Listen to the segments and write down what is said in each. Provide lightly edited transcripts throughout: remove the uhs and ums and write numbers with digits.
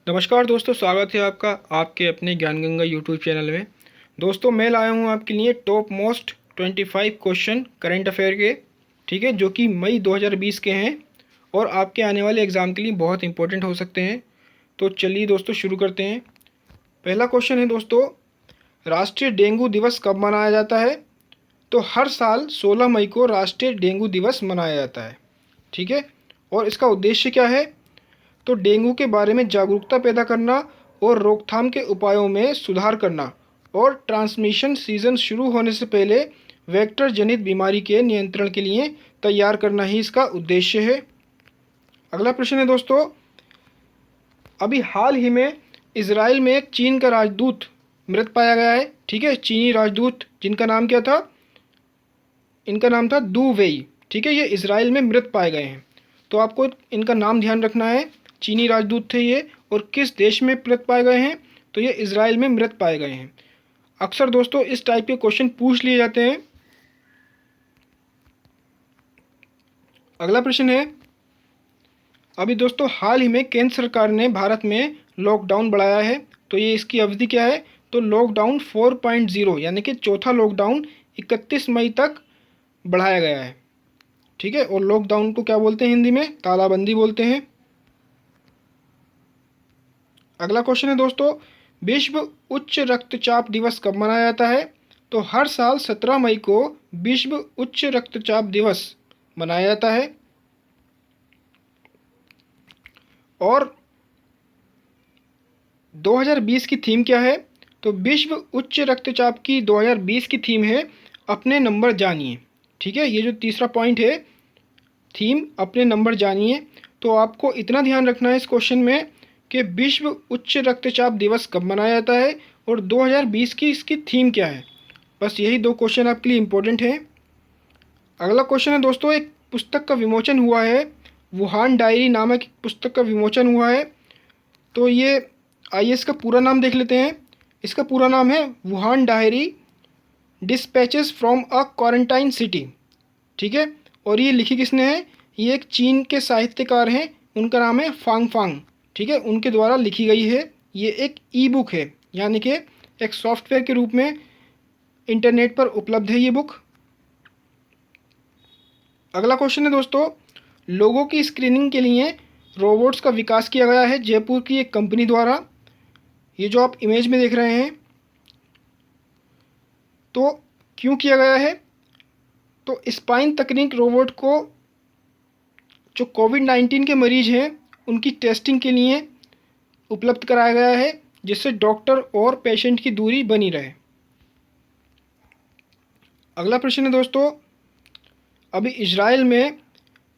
नमस्कार दोस्तों, स्वागत है आपका आपके अपने ज्ञान गंगा यूट्यूब चैनल में। दोस्तों, मैं लाया हूँ आपके लिए top most 25 question current affair के, ठीक है, जो कि मई 2020 के हैं और आपके आने वाले एग्ज़ाम के लिए बहुत इंपॉर्टेंट हो सकते हैं। तो चलिए दोस्तों शुरू करते हैं। पहला क्वेश्चन है दोस्तों, राष्ट्रीय डेंगू दिवस कब मनाया जाता है? तो हर साल 16 मई को राष्ट्रीय डेंगू दिवस मनाया जाता है, ठीक है। और इसका उद्देश्य क्या है? तो डेंगू के बारे में जागरूकता पैदा करना और रोकथाम के उपायों में सुधार करना और ट्रांसमिशन सीजन शुरू होने से पहले वेक्टर जनित बीमारी के नियंत्रण के लिए तैयार करना ही इसका उद्देश्य है। अगला प्रश्न है दोस्तों, अभी हाल ही में इसराइल में एक चीन का राजदूत मृत पाया गया है, ठीक है। चीनी राजदूत जिनका नाम क्या था? इनका नाम था दू वेई, ठीक है। ये इसराइल में मृत पाए गए हैं, तो आपको इनका नाम ध्यान रखना है। चीनी राजदूत थे ये, और किस देश में मृत पाए गए हैं? तो ये इसराइल में मृत पाए गए हैं। अक्सर दोस्तों इस टाइप के क्वेश्चन पूछ लिए जाते हैं। अगला प्रश्न है, अभी दोस्तों हाल ही में केंद्र सरकार ने भारत में लॉकडाउन बढ़ाया है, तो ये इसकी अवधि क्या है? तो लॉकडाउन 4.0 यानी कि चौथा लॉकडाउन 31 मई तक बढ़ाया गया है, ठीक है। और लॉकडाउन को क्या बोलते हैं हिंदी में? तालाबंदी बोलते हैं। अगला क्वेश्चन है दोस्तों, विश्व उच्च रक्तचाप दिवस कब मनाया जाता है? तो हर साल 17 मई को विश्व उच्च रक्तचाप दिवस मनाया जाता है। और 2020 की थीम क्या है? तो विश्व उच्च रक्तचाप की 2020 की थीम है अपने नंबर जानिए, ठीक है। ये जो तीसरा पॉइंट है, थीम अपने नंबर जानिए। तो आपको इतना ध्यान रखना है इस क्वेश्चन में कि विश्व उच्च रक्तचाप दिवस कब मनाया जाता है और 2020 की इसकी थीम क्या है। बस यही दो क्वेश्चन आपके लिए इम्पोर्टेंट हैं। अगला क्वेश्चन है दोस्तों, एक पुस्तक का विमोचन हुआ है, वुहान डायरी नामक एक पुस्तक का विमोचन हुआ है। तो ये आइए इसका पूरा नाम देख लेते हैं। इसका पूरा नाम है Wuhan diary dispatches from a quarantine city, ठीक है। और ये लिखी किसने है? ये एक चीन के साहित्यकार हैं, उनका नाम है फांग फांग, ठीक है। उनके द्वारा लिखी गई है। ये एक ई बुक है, यानी कि एक सॉफ्टवेयर के रूप में इंटरनेट पर उपलब्ध है ये बुक। अगला क्वेश्चन है दोस्तों, लोगों की स्क्रीनिंग के लिए रोबोट्स का विकास किया गया है जयपुर की एक कंपनी द्वारा। ये जो आप इमेज में देख रहे हैं, तो क्यों किया गया है? तो स्पाइन तकनीक रोबोट को जो कोविड-19 के मरीज हैं उनकी टेस्टिंग के लिए उपलब्ध कराया गया है, जिससे डॉक्टर और पेशेंट की दूरी बनी रहे। अगला प्रश्न है दोस्तों, अभी इजराइल में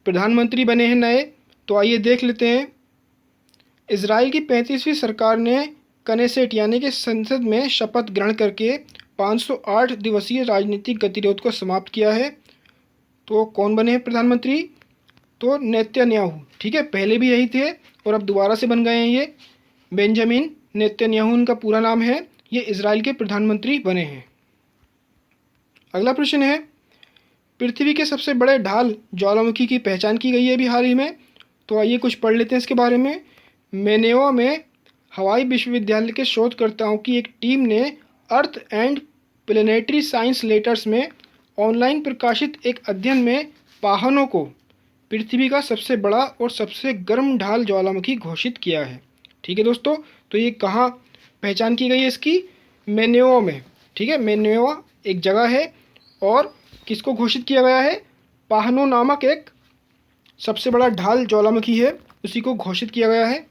प्रधानमंत्री बने हैं नए, तो आइए देख लेते हैं। इजराइल की 35वीं सरकार ने कनेसेट यानी कि संसद में शपथ ग्रहण करके 508 दिवसीय राजनीतिक गतिरोध को समाप्त किया है। तो कौन बने हैं प्रधानमंत्री? तो नेतन्याहू, ठीक है। पहले भी यही थे और अब दोबारा से बन गए हैं ये। बेंजामिन नेतन्याहू उनका पूरा नाम है। ये इजराइल के प्रधानमंत्री बने हैं। अगला प्रश्न है, पृथ्वी के सबसे बड़े ढाल ज्वालामुखी की पहचान की गई है अभी हाल ही में। तो आइए कुछ पढ़ लेते हैं इसके बारे में। मेनेवा में हवाई विश्वविद्यालय के शोधकर्ताओं की एक टीम ने earth and planetary science letters में ऑनलाइन प्रकाशित एक अध्ययन में पाहनों को पृथ्वी का सबसे बड़ा और सबसे गर्म ढाल ज्वालामुखी घोषित किया है, ठीक है दोस्तों। तो ये कहाँ पहचान की गई है इसकी? मेनेवा में, ठीक है। मेनेवा एक जगह है और किसको घोषित किया गया है? पाहनो नामक एक सबसे बड़ा ढाल ज्वालामुखी है, उसी को घोषित किया गया है।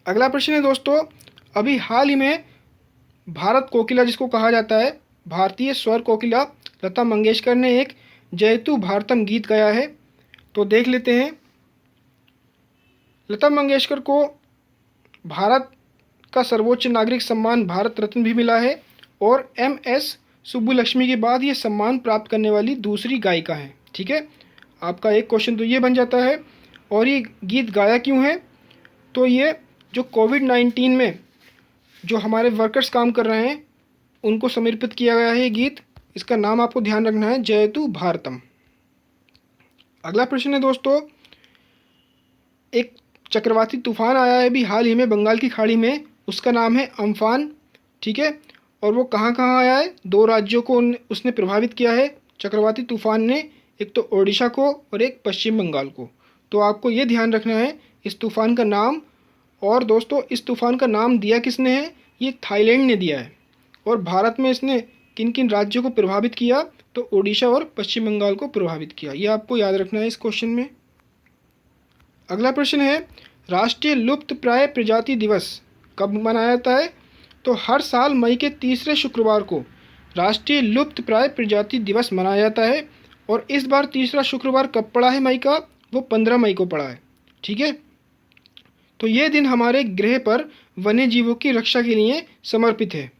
अगला प्रश्न है दोस्तों, अभी हाल ही में भारत कोकिला जिसको कहा जाता है, भारतीय स्वर कोकिला लता मंगेशकर ने एक जयतु भारतम गीत गाया है। तो देख लेते हैं। लता मंगेशकर को भारत का सर्वोच्च नागरिक सम्मान भारत रत्न भी मिला है और MS सुब्बुलक्ष्मी के बाद ये सम्मान प्राप्त करने वाली दूसरी गायिका हैं, ठीक है। आपका एक क्वेश्चन तो ये बन जाता है। और ये गीत गाया क्यों है? तो ये जो कोविड-19 में जो हमारे वर्कर्स काम कर रहे हैं उनको समर्पित किया गया है ये गीत। इसका नाम आपको ध्यान रखना है, जयतु भारतम। अगला प्रश्न है दोस्तों, एक चक्रवाती तूफान आया है अभी हाल ही में बंगाल की खाड़ी में, उसका नाम है अम्फान, ठीक है। और वो कहाँ कहाँ आया है, 2 राज्यों को उसने प्रभावित किया है चक्रवाती तूफान ने, एक तो ओडिशा को और एक पश्चिम बंगाल को। तो आपको ये ध्यान रखना है इस तूफ़ान का नाम। और दोस्तों इस तूफ़ान का नाम दिया किसने है, ये थाईलैंड ने दिया है। और भारत में इसने किन किन राज्यों को प्रभावित किया, तो ओडिशा और पश्चिम बंगाल को प्रभावित किया। ये आपको याद रखना है इस क्वेश्चन में। अगला प्रश्न है, राष्ट्रीय लुप्तप्राय प्रजाति दिवस कब मनाया जाता है, तो हर साल मई के तीसरे शुक्रवार को राष्ट्रीय लुप्तप्राय प्रजाति दिवस मनाया जाता है। और इस बार तीसरा शुक्रवार कब पड़ा है मई का, वो 15 मई को पड़ा है, ठीक है। तो ये दिन हमारे ग्रह पर वन्य जीवों की रक्षा के लिए समर्पित है।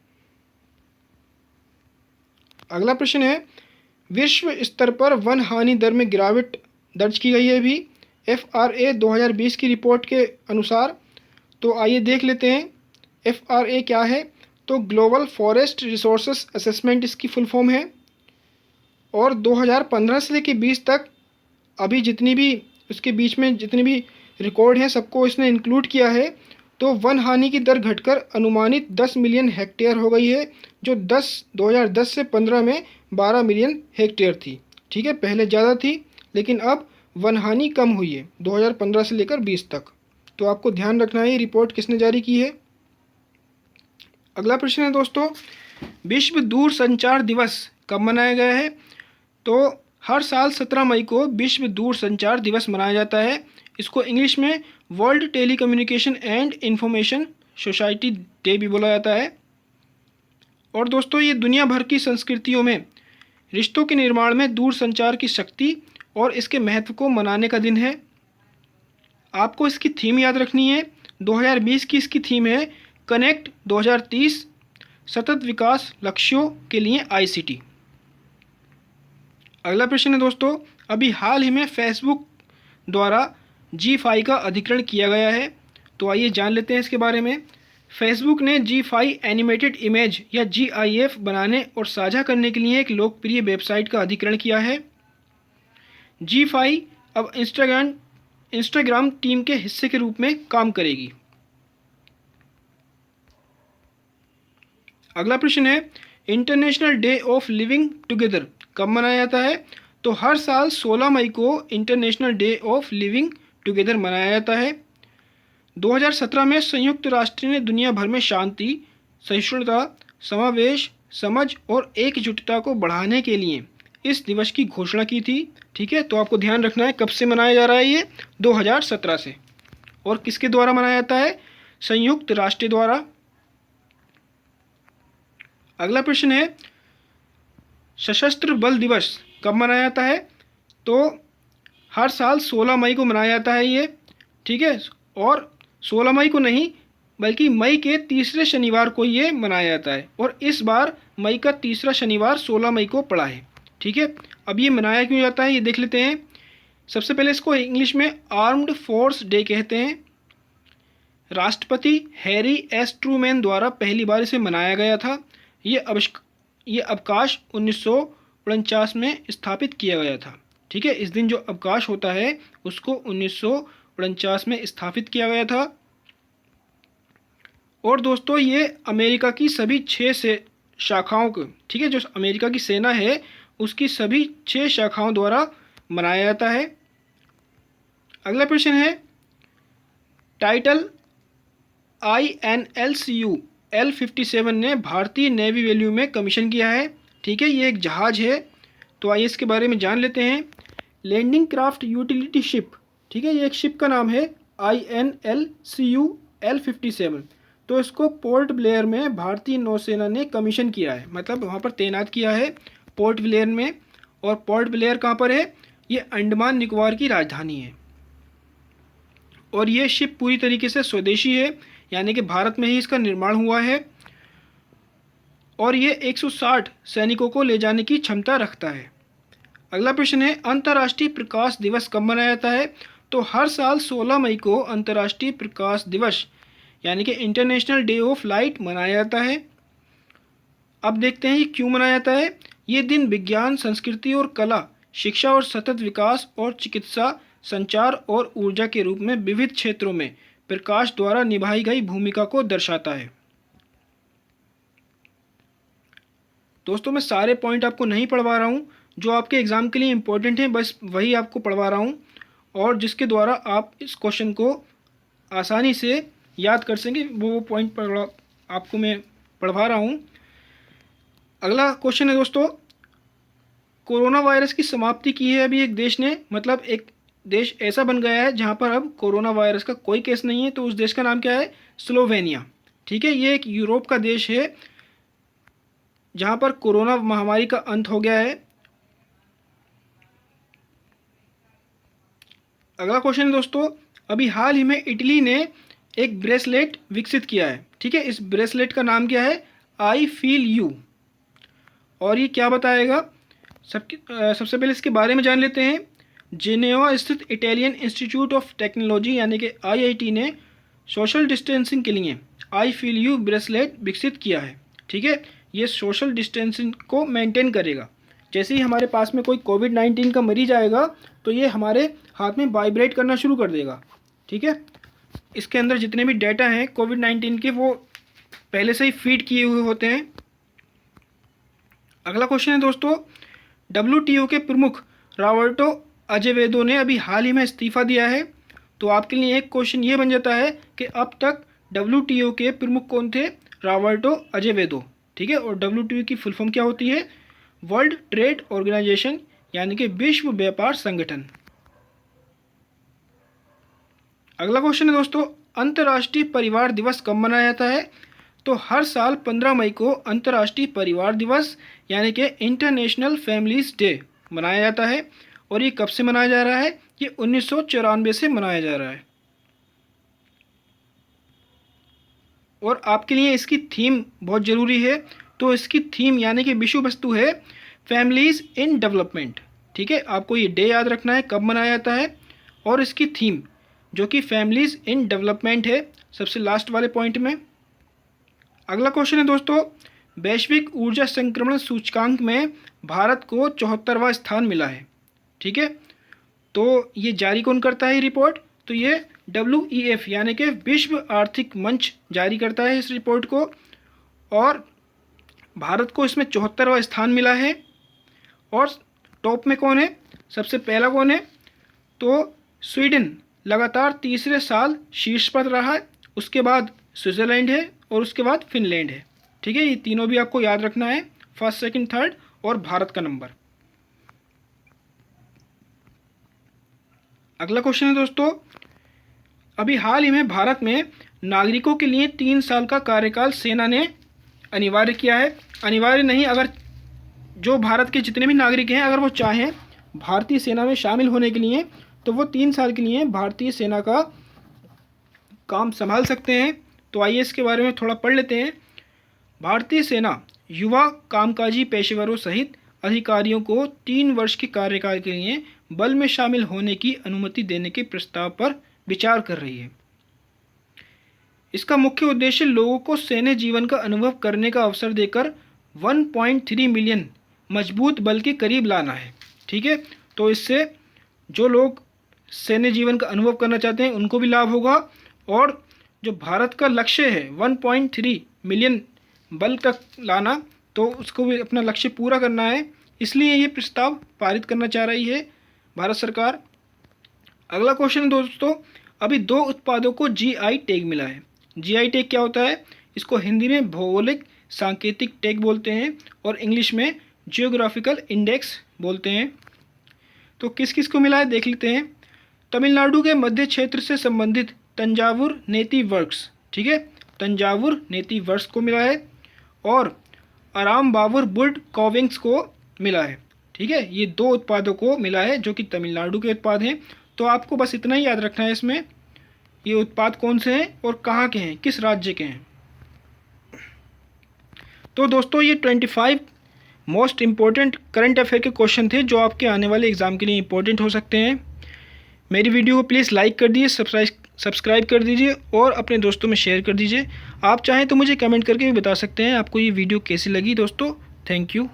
अगला प्रश्न है, विश्व स्तर पर वन हानि दर में गिरावट दर्ज की गई है अभी FRA 2020 की रिपोर्ट के अनुसार। तो आइए देख लेते हैं FRA क्या है। तो ग्लोबल फॉरेस्ट रिसोर्सेस असेसमेंट इसकी फुल फॉर्म है। और 2015 से लेकर 20 तक अभी जितनी भी उसके बीच में जितनी भी रिकॉर्ड हैं सबको इसने इंक्लूड किया है। तो वन हानि की दर घटकर अनुमानित 10 मिलियन हेक्टेयर हो गई है, जो 2010 से 15 में 12 मिलियन हेक्टेयर थी, ठीक है। पहले ज़्यादा थी लेकिन अब वन हानि कम हुई है 2015 से लेकर 20 तक। तो आपको ध्यान रखना है ये रिपोर्ट किसने जारी की है। अगला प्रश्न है दोस्तों, विश्व दूरसंचार दिवस कब मनाया गया है, तो हर साल 17 मई को विश्व दूरसंचार दिवस मनाया जाता है। इसको इंग्लिश में world telecommunication and information society day भी बोला जाता है। और दोस्तों ये दुनिया भर की संस्कृतियों में रिश्तों के निर्माण में दूरसंचार की शक्ति और इसके महत्व को मनाने का दिन है। आपको इसकी थीम याद रखनी है, 2020 की इसकी थीम है कनेक्ट 2030 सतत विकास लक्ष्यों के लिए ICT। अगला प्रश्न है दोस्तों, अभी हाल ही में फेसबुक द्वारा G5 का अधिग्रहण किया गया है। तो आइए जान लेते हैं इसके बारे में। फेसबुक ने G5 एनिमेटेड इमेज या GIF बनाने और साझा करने के लिए एक लोकप्रिय वेबसाइट का अधिग्रहण किया है। G5 अब इंस्टाग्राम टीम के हिस्से के रूप में काम करेगी। अगला प्रश्न है, international day of living together कब मनाया जाता है, तो हर साल 16 मई को international day of living together मनाया जाता है। 2017 में संयुक्त राष्ट्र ने दुनिया भर में शांति, सहिष्णुता, समावेश, समझ और एकजुटता को बढ़ाने के लिए इस दिवस की घोषणा की थी, ठीक है। तो आपको ध्यान रखना है कब से मनाया जा रहा है ये, 2017 से। और किसके द्वारा मनाया जाता है, संयुक्त राष्ट्र द्वारा। अगला प्रश्न है, सशस्त्र बल दिवस कब मनाया जाता है, तो हर साल 16 मई को मनाया जाता है ये, ठीक है। और 16 मई को नहीं बल्कि मई के तीसरे शनिवार को ये मनाया जाता है। और इस बार मई का तीसरा शनिवार 16 मई को पड़ा है, ठीक है। अब ये मनाया क्यों जाता है ये देख लेते हैं। सबसे पहले इसको इंग्लिश में आर्म्ड फोर्स डे कहते हैं। राष्ट्रपति हैरी एस ट्रूमैन द्वारा पहली बार इसे मनाया गया था। ये अवकाश 1949 में स्थापित किया गया था, ठीक है। इस दिन जो अवकाश होता है उसको 1949 में स्थापित किया गया था। और दोस्तों ये अमेरिका की सभी 6 से शाखाओं को, ठीक है, जो अमेरिका की सेना है उसकी सभी 6 शाखाओं द्वारा मनाया जाता है। अगला प्रश्न है, टाइटल INLCU L57 ने भारतीय नेवी वैल्यू में कमीशन किया है, ठीक है। ये एक जहाज़ है। तो आइए इसके बारे में जान लेते हैं। लैंडिंग क्राफ्ट यूटिलिटी शिप, ठीक है, ये एक शिप का नाम है INLCU L57। तो इसको पोर्ट ब्लेयर में भारतीय नौसेना ने कमीशन किया है, मतलब वहाँ पर तैनात किया है पोर्ट ब्लेयर में। और पोर्ट ब्लेयर कहाँ पर है, ये अंडमान निकोबार की राजधानी है। और ये शिप पूरी तरीके से स्वदेशी है, यानी कि भारत में ही इसका निर्माण हुआ है। और ये 160 सैनिकों को ले जाने की क्षमता रखता है। अगला प्रश्न है, अंतर्राष्ट्रीय प्रकाश दिवस कब मनाया जाता है, तो हर साल 16 मई को अंतर्राष्ट्रीय प्रकाश दिवस यानी कि इंटरनेशनल डे ऑफ लाइट मनाया जाता है। अब देखते हैं ये क्यों मनाया जाता है। ये दिन विज्ञान, संस्कृति और कला, शिक्षा और सतत विकास और चिकित्सा संचार और ऊर्जा के रूप में विविध क्षेत्रों में प्रकाश द्वारा निभाई गई भूमिका को दर्शाता है। दोस्तों मैं सारे पॉइंट आपको नहीं पढ़वा रहा हूँ, जो आपके एग्ज़ाम के लिए इम्पोर्टेंट हैं बस वही आपको पढ़वा रहा हूँ, और जिसके द्वारा आप इस क्वेश्चन को आसानी से याद कर सकेंगे वो पॉइंट आपको मैं पढ़वा रहा हूँ। अगला क्वेश्चन है दोस्तों, कोरोना वायरस की समाप्ति की है अभी एक देश ने, मतलब एक देश ऐसा बन गया है जहाँ पर अब कोरोना वायरस का कोई केस नहीं है। तो उस देश का नाम क्या है? स्लोवेनिया। ठीक है, ये एक यूरोप का देश है जहाँ पर कोरोना महामारी का अंत हो गया है। अगला क्वेश्चन है दोस्तों, अभी हाल ही में इटली ने एक ब्रेसलेट विकसित किया है। ठीक है, इस ब्रेसलेट का नाम क्या है? I feel you. और ये क्या बताएगा? सबसे पहले इसके बारे में जान लेते हैं। जेनेवा स्थित इटालियन इंस्टीट्यूट ऑफ टेक्नोलॉजी यानी कि IIT ने सोशल डिस्टेंसिंग के लिए आई फील यू ब्रेसलेट विकसित किया है। ठीक है, ये सोशल डिस्टेंसिंग को मेंटेन करेगा। जैसे ही हमारे पास में कोई कोविड-19 का मरीज आएगा तो ये हमारे हाथ में वाइब्रेट करना शुरू कर देगा। ठीक है, इसके अंदर जितने भी डाटा हैं कोविड-19 के वो पहले से ही फीड किए हुए होते हैं। अगला क्वेश्चन है दोस्तों, WTO के प्रमुख रॉबर्टो अजेवेदो ने अभी हाल ही में इस्तीफ़ा दिया है। तो आपके लिए एक क्वेश्चन ये बन जाता है कि अब तक WTO के प्रमुख कौन थे? Roberto Azevedo. ठीक है, और WTO की फुल फॉर्म क्या होती है? वर्ल्ड ट्रेड ऑर्गेनाइजेशन यानी कि विश्व व्यापार संगठन। अगला क्वेश्चन है दोस्तों, अंतर्राष्ट्रीय परिवार दिवस कब मनाया जाता है? तो हर साल 15 मई को अंतर्राष्ट्रीय परिवार दिवस यानी कि इंटरनेशनल फैमिलीज डे मनाया जाता है। और ये कब से मनाया जा रहा है? ये 1994 से मनाया जा रहा है। और आपके लिए इसकी थीम बहुत ज़रूरी है। तो इसकी थीम यानी कि विषय वस्तु है फैमिलीज़ इन डेवलपमेंट। ठीक है, आपको ये डे याद रखना है कब मनाया जाता है, और इसकी थीम जो कि फैमिलीज़ इन डेवलपमेंट है सबसे लास्ट वाले पॉइंट में। अगला क्वेश्चन है दोस्तों, वैश्विक ऊर्जा संक्रमण सूचकांक में भारत को 74वां स्थान मिला है। ठीक है, तो ये जारी कौन करता है ये रिपोर्ट? तो ये WEF यानी कि विश्व आर्थिक मंच जारी करता है इस रिपोर्ट को, और भारत को इसमें 74वां स्थान मिला है। और टॉप में कौन है? सबसे पहला कौन है? तो स्वीडन लगातार तीसरे साल शीर्ष पर रहा है, उसके बाद स्विट्ज़रलैंड है और उसके बाद फिनलैंड है। ठीक है, ये तीनों भी आपको याद रखना है, फर्स्ट, सेकंड, थर्ड और भारत का नंबर। अगला क्वेश्चन है दोस्तों, अभी हाल ही में भारत में नागरिकों के लिए 3 साल का कार्यकाल सेना ने अनिवार्य किया है। अनिवार्य नहीं, अगर जो भारत के जितने भी नागरिक हैं अगर वो चाहें भारतीय सेना में शामिल होने के लिए तो वो 3 साल के लिए भारतीय सेना का काम संभाल सकते हैं। तो आइए इसके बारे में थोड़ा पढ़ लेते हैं। भारतीय सेना युवा कामकाजी पेशेवरों सहित अधिकारियों को 3 वर्ष के कार्यकाल के लिए बल में शामिल होने की अनुमति देने के प्रस्ताव पर विचार कर रही है। इसका मुख्य उद्देश्य लोगों को सैन्य जीवन का अनुभव करने का अवसर देकर 1.3 मिलियन मजबूत बल के करीब लाना है। ठीक है, तो इससे जो लोग सैन्य जीवन का अनुभव करना चाहते हैं उनको भी लाभ होगा, और जो भारत का लक्ष्य है 1.3 मिलियन बल तक लाना, तो उसको भी अपना लक्ष्य पूरा करना है, इसलिए ये प्रस्ताव पारित करना चाह रही है भारत सरकार। अगला क्वेश्चन दोस्तों, अभी 2 उत्पादों को GI टैग मिला है। GI टैग क्या होता है? इसको हिंदी में भौगोलिक सांकेतिक टैग बोलते हैं और इंग्लिश में जियोग्राफिकल इंडेक्स बोलते हैं। तो किस किस को मिला है देख लेते हैं। तमिलनाडु के मध्य क्षेत्र से संबंधित तंजावुर नेति वर्क्स, ठीक है, तंजावुर नेति वर्क्स को मिला है, और आराम बाबुर वुड कॉविंग्स को मिला है। ठीक है, ये 2 उत्पादों को मिला है जो कि तमिलनाडु के उत्पाद हैं। तो आपको बस इतना ही याद रखना है इसमें, ये उत्पाद कौन से हैं और कहाँ के हैं, किस राज्य के हैं। तो दोस्तों ये 25 मोस्ट इम्पोर्टेंट करंट अफेयर के क्वेश्चन थे जो आपके आने वाले एग्ज़ाम के लिए इम्पोर्टेंट हो सकते हैं। मेरी वीडियो को प्लीज़ लाइक कर दीजिए, सब्सक्राइब कर दीजिए और अपने दोस्तों में शेयर कर दीजिए। आप चाहें तो मुझे कमेंट करके भी बता सकते हैं आपको ये वीडियो कैसी लगी दोस्तों। Thank you.